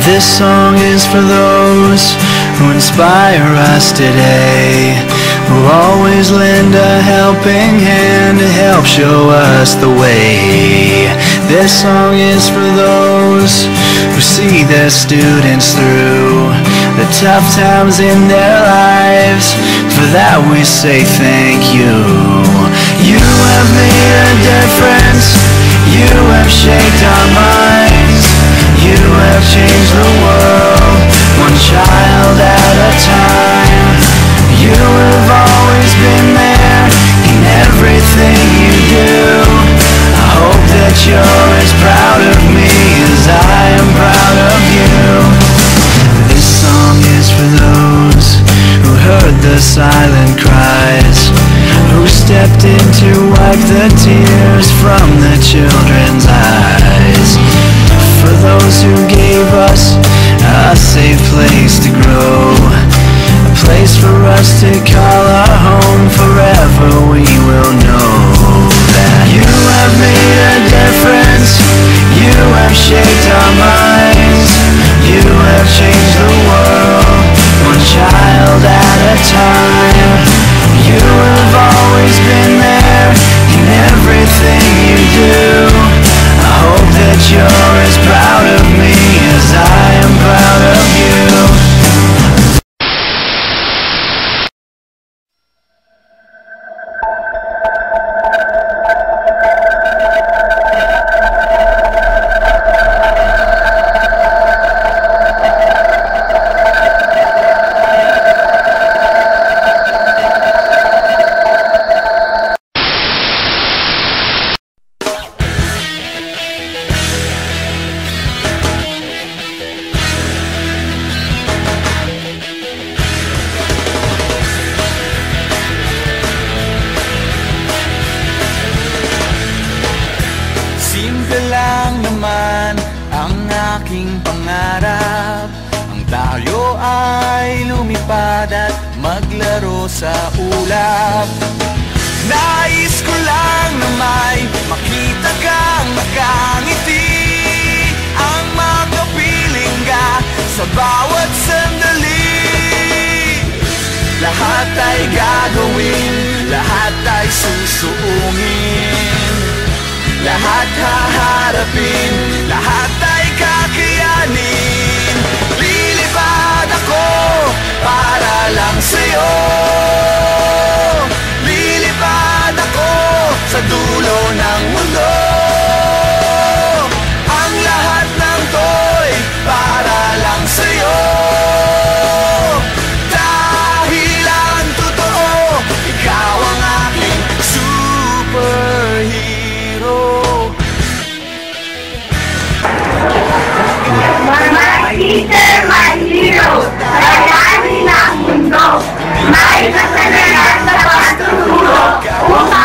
This song is for those who inspire us today, who always lend a helping hand to help show us the way. This song is for those who see their students through the tough times in their lives. For that we say thank you. You have made a difference. You have shaped our minds. You have changed the world, one child at a time. You have always been there in everything you do. I hope that you're as proud of me as I am proud of you. This song is for those who heard the silent cries, who stepped in to wipe the tears from the children's eyes. For those who gave us a safe place to grow, a place for us to call our home. Forever we will know that you have made a difference. You have shaped our minds. You have changed the world, one child at a time. You have always been there in everything you do. I hope that you're as proud of me as I am proud of you. Simple lang naman ang aking pangarap, ang tayo ay lumipad at maglaro sa ulap. Nais ko lang na may makita kang nakangiti, ang makapiling ka sa bawat sandali. Lahat ay gagawin, lahat ay susuungin, lahat haharapin, lahat ay kakayanin. Lilipad ako para lang sa'yo. Lilipad ako sa dulo ng mundo. Ang lahat ng to'y para lang sa'yo. Dahil ang totoo, ikaw ang aking superhero. My teacher, my hero, bayani ng mundo. May kasalanan sa pagtuturo upang